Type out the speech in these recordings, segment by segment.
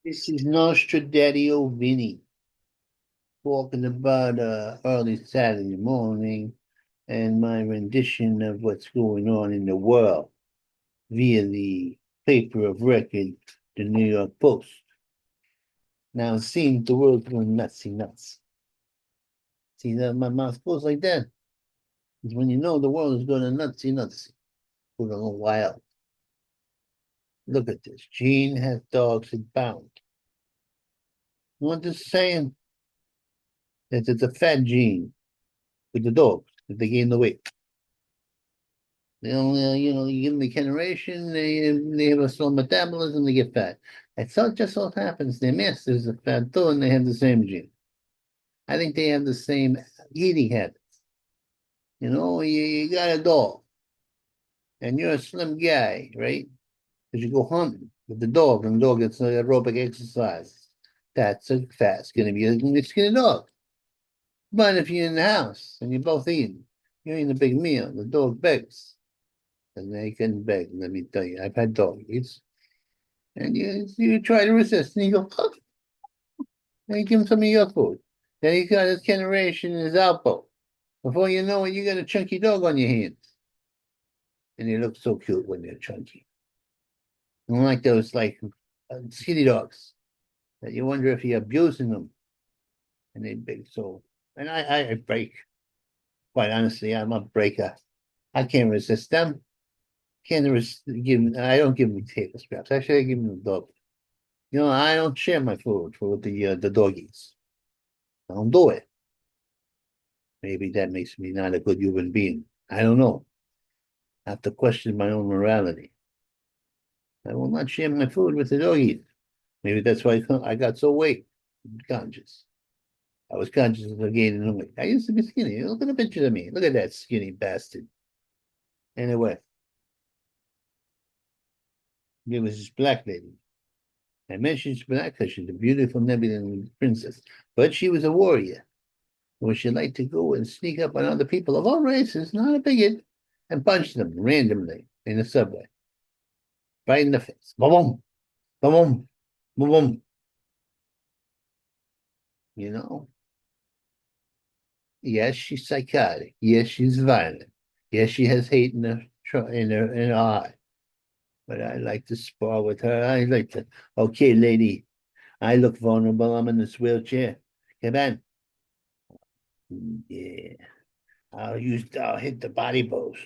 This is Nostradaddy Vinny talking about early Saturday morning and my rendition of what's going on in the world via the paper of record, the New York Post. Now, it seems the world's going nutsy nuts. See that my mouth goes like that? It's when you know the world is going nutsy nuts. Going a little wild. Look at this. Gene has dogs and bound. What this saying? That it's a fat gene with the dogs that they gain the weight. They only, you give them the generation, they have a slow metabolism, they get fat. It so just so happens their masters are fat too, and they have the same gene. I think they have the same eating habits. You got a dog, and you're a slim guy, right? Because you go hunting with the dog, and the dog gets aerobic exercise. That's a fat, skinny dog. But if you're in the house and you're both eating, you're eating a big meal, the dog begs. And they can beg, let me tell you. I've had doggies. And you try to resist, and you go, "Huh," and you give him some of your food. Then he's got his generation in his elbow. Before you know it, you got a chunky dog on your hands. And they look so cute when they're chunky. And like those skinny dogs that you wonder if you're abusing them. And they big so and I break. Quite honestly, I'm a breaker. I can't resist them. Can't give them, I don't give them table scraps. Actually, I give them the dog. I don't share my food for the doggies. I don't do it. Maybe that makes me not a good human being. I don't know. I have to question my own morality. I will not share my food with the doggies. Maybe that's why I got so weight conscious. I was conscious of gaining weight. I used to be skinny. Look at the picture of me. Look at that skinny bastard. Anyway, there was this black lady. I mentioned she's black because she's a beautiful Nebulan princess, but she was a warrior. Where she liked to go and sneak up on other people of all races, not a bigot, and punch them randomly in the subway, right in the face. Boom, boom, boom, boom. You know, yes, she's psychotic. Yes, she's violent. Yes, she has hate in her eye. But I like to spar with her. I like to. Okay, lady, I look vulnerable. I'm in this wheelchair. Come on. Yeah, I'll hit the body blows.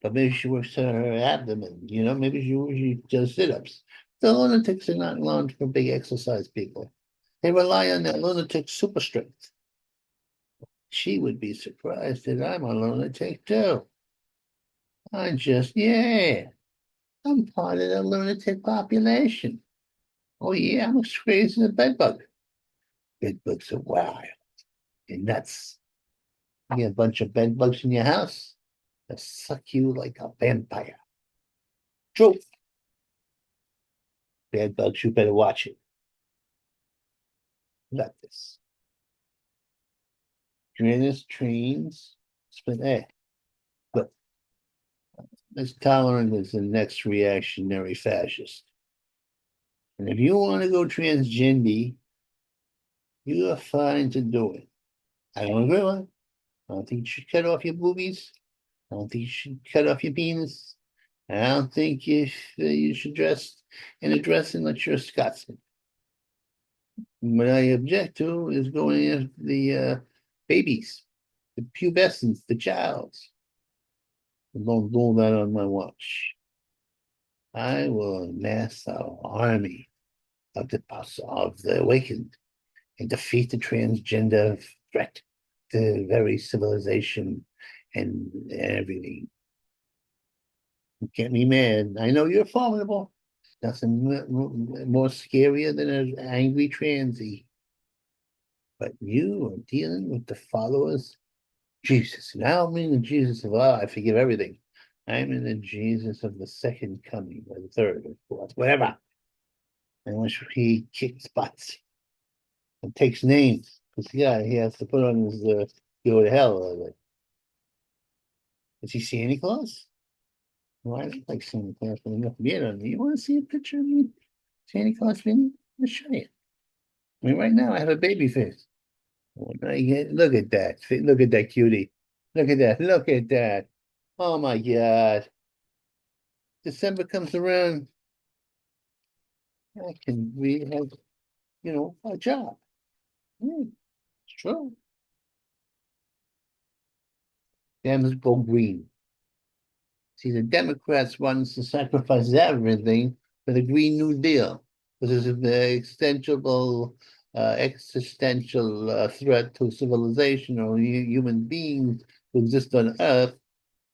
But maybe she works on her abdomen. Maybe she does sit-ups. The lunatics are not known for big exercise people. They rely on their lunatic super strength. She would be surprised that I'm a lunatic too. Yeah, I'm part of the lunatic population. Oh yeah, I'm as crazy as a bedbug. Bedbugs are wild and nuts. You get a bunch of bedbugs in your house, they'll suck you like a vampire. True. Bedbugs, you better watch it. Got this. Trains, split A. But this tolerant is the next reactionary fascist. And if you want to go transgendy, you are fine to do it. I don't agree with it. I don't think you should cut off your boobies. I don't think you should cut off your penis. I don't think you should dress in a dress unless you're a Scotsman. What I object to is going after the babies, the pubescents, the childs. Don't do that on my watch. I will amass our army of the awakened and defeat the transgender threat to very civilization and everything. Get me mad. I know you're formidable. Nothing more scarier than an angry transy. But you are dealing with the followers. Jesus. Now I'm in the Jesus of I forgive everything. I'm in the Jesus of the second coming, or the third, or fourth, whatever. In which he kicks butts and takes names. Because yeah, he has to put on his go to hell. Does he see Santa Claus? Well, I don't like Santa Claus, but enough to be on me. You want to see a picture of me? Santa Claus, Vinny? Let me show you. I mean, right now I have a baby face. When I get, look at that. Look at that cutie. Look at that. Look at that. Oh my God. December comes around, I can we have, a job. It's true. Dems go green. See, the Democrats wants to sacrifice everything for the Green New Deal. This is an existential threat to civilization or human beings who exist on Earth,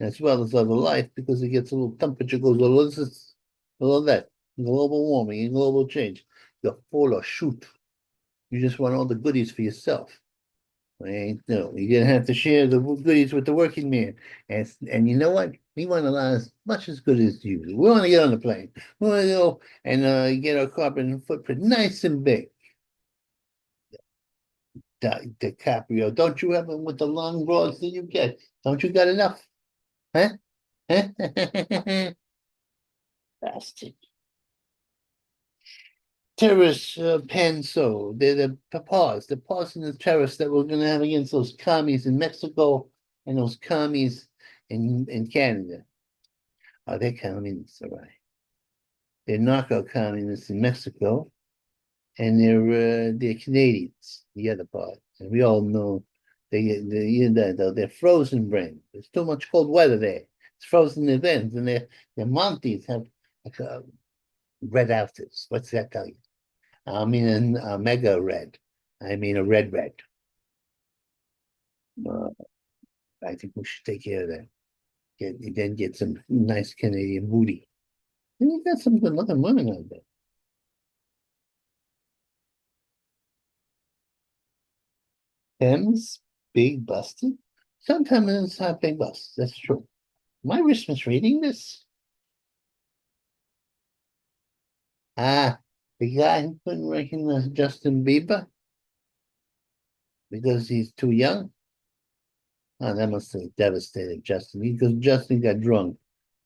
as well as other life, because it gets a little temperature goes a little this, a little that, global warming and global change. You're full of shoot. You just want all the goodies for yourself. Right? No, you're gonna have to share the goodies with the working man. And you know what? We want to learn as much as good as you. We want to get on the plane. We want to go and get our carbon footprint nice and big. DiCaprio, don't you have them with the long broads that you get? Don't you got enough? Huh? Bastard. Terrorist Panso. They're the pause in the terrorists that we're going to have against those commies in Mexico and those commies in Canada. Oh, they're communists, all right. They're knockout communists in Mexico, and they're Canadians, the other part. And we all know they're frozen brain. There's too much cold weather there. It's frozen events, and their Monties have like, red outfits. What's that tell you? I mean a mega red. I mean a red. Uh, I think we should take care of that. Get some nice Canadian booty. And you got some good looking women out there. Tim's big busted. Sometimes it's not big bust. That's true. My wrist was reading this. Ah, the guy who couldn't recognize Justin Bieber because he's too young. Oh, that must have devastated Justin because Justin got drunk,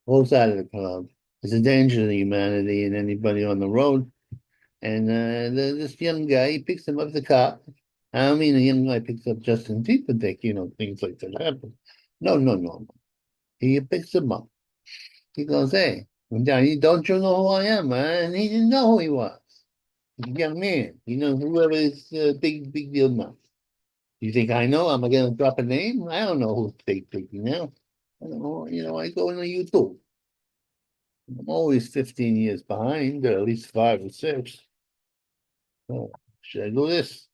goes out of the club. It's a danger to humanity and anybody on the road. And this young guy, he picks him up the cop. I don't mean a young guy picks up Justin Timberlake, things like that happen. No. He picks him up. He goes, hey, Johnny, don't you know who I am, man? And he didn't know who he was. He's a young man. Whoever is big deal now. You think I know? I'm going to drop a name? I don't know who's big now. I don't know. I go into YouTube. I'm always 15 years behind, or at least 5 or 6. Oh, should I do this?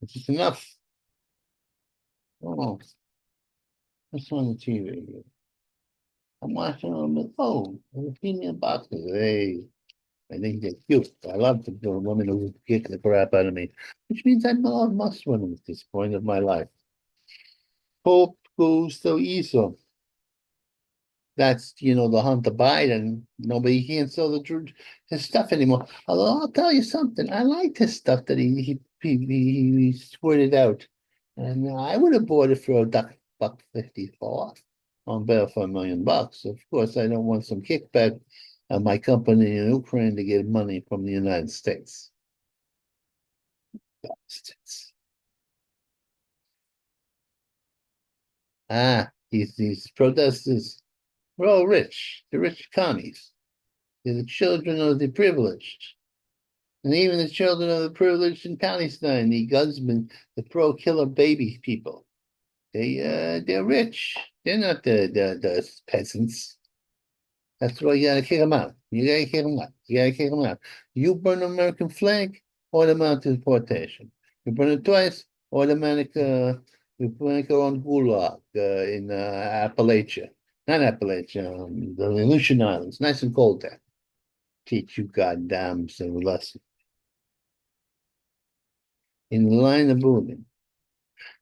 Is this enough? Oh, what's on the TV? I'm watching on the phone. The female boxers. Hey, I think they're cute. I love the women who kick the crap out of me, which means I love most women at this point of my life. Hope goes to Esau. That's the Hunter Biden. Nobody can't sell his stuff anymore. Although I'll tell you something, I liked his stuff that he squirted out, and I would have bought it for buck 54 on better for $1 million. Of course, I don't want some kickback on my company in Ukraine to get money from the United States. Bastards. These protesters were all rich. The rich commies. They're the children of the privileged. And even the children of the privileged in Palestine, the gunsmen, the pro-killer baby people. They're rich. They're not the peasants. That's why you gotta kick them out. You gotta kick them out. You gotta kick them out. You burn the American flag, automatic deportation. You burn it twice, automatic. You burn it on Gulag in Appalachia, not Appalachia, the Aleutian Islands. Nice and cold there. Teach you goddamn some lesson. In the line of movement.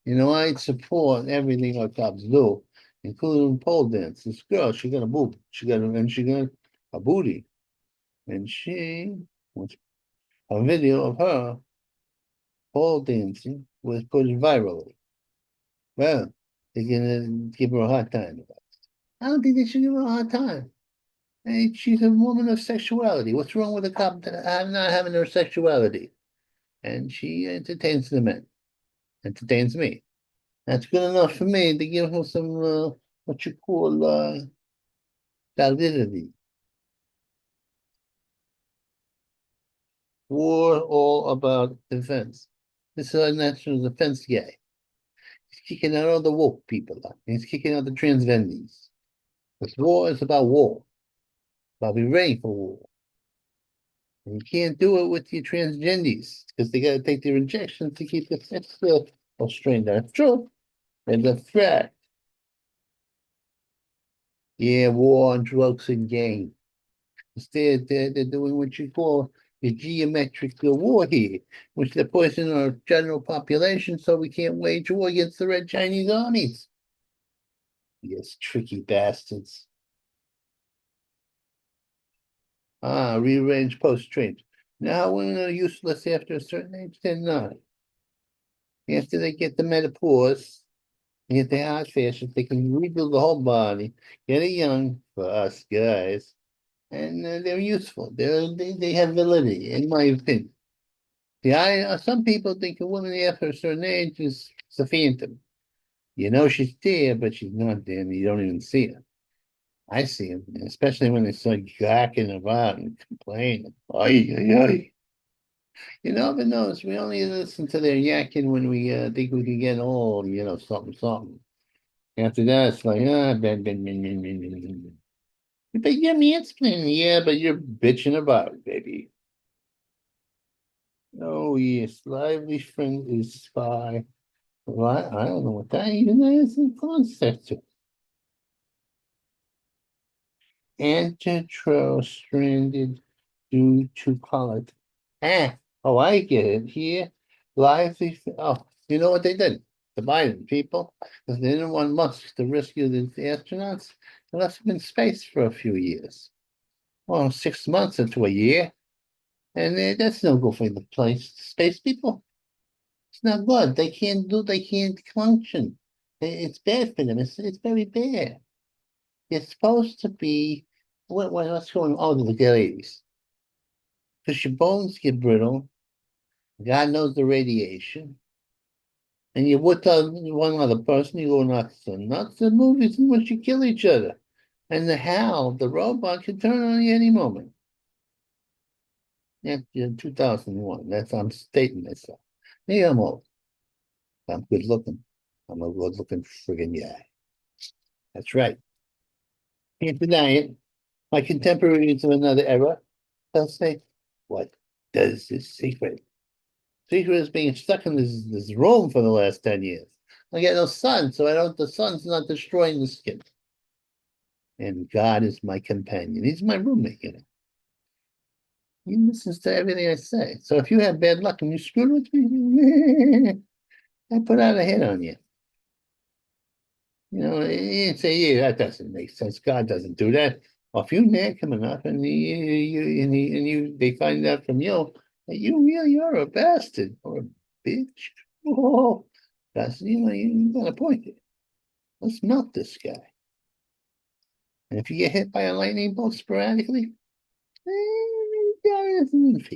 I support everything our cops do, including pole dance. This girl, she got a boob. She got a booty. And she was a video of her pole dancing was put virally. Well, they're gonna give her a hard time. I don't think they should give her a hard time. Hey, she's a woman of sexuality. What's wrong with a cop that I'm not having her sexuality? And she entertains the men, entertains me. That's good enough for me to give her some what you call validity. War all about defense. This is our national defense guy. He's kicking out all the woke people out. He's kicking out the transvendies. This war is about war. About being ready for war. And you can't do it with your transgendies because they got to take their injections to keep the sex all strained out. True. And the threat. Yeah, war on drugs and gang. They're doing what you call a geometric war here, which they're poisoning our general population so we can't wage war against the Red Chinese armies. Yes, tricky bastards. Ah, rearrange post-trains. Now women are useless after a certain age, they're not. After they get the menopause, they get the heart fashion, they can rebuild the whole body, get it young for us guys, and they're useful. They have validity, in my opinion. Yeah, some people think a woman after a certain age is a phantom. You know she's there, but she's not there, and you don't even see her. I see them, especially when they start gawking about and complaining. Ay, ay, ay. You never notice we only listen to their yakking when we think we can get old, something, something. After that, it's like, ben. But you're mansplaining, yeah, but you're bitching about it, baby. Oh, yes, lively friend is spy. Well, I don't know what that even is in concept. Antitro stranded due to politics. Oh, I get it. Here, lively. Oh, you know what they did? The Biden people, because they didn't want Musk to rescue the astronauts, they left them in space for a few years. Well, 6 months into a year. And that's no good for the place. Space people, it's not good. They can't function. It's bad for them. It's very bad. It's supposed to be, what's going on? Oh, the ladies. Because your bones get brittle. God knows the radiation. And you're with one other person, you go nuts and nuts. The movies in which you kill each other. And the Hal, the robot, can turn on you any moment. Yeah, in 2001. I'm stating myself. Maybe I'm old. I'm good looking. I'm a good looking friggin' guy. That's right. Can't deny it. My contemporaries of another era, they'll say, what does this secret? Secret is being stuck in this room for the last 10 years. I get no sun, so the sun's not destroying the skin. And God is my companion. He's my roommate, He listens to everything I say. So if you have bad luck and you screw with me, I put out a hit on you. You say, yeah, that doesn't make sense. God doesn't do that. Well, if you nag him enough they find out from you that you really are a bastard or a bitch. Oh, you got a point there. Let's melt this guy. And if you get hit by a lightning bolt sporadically, eh,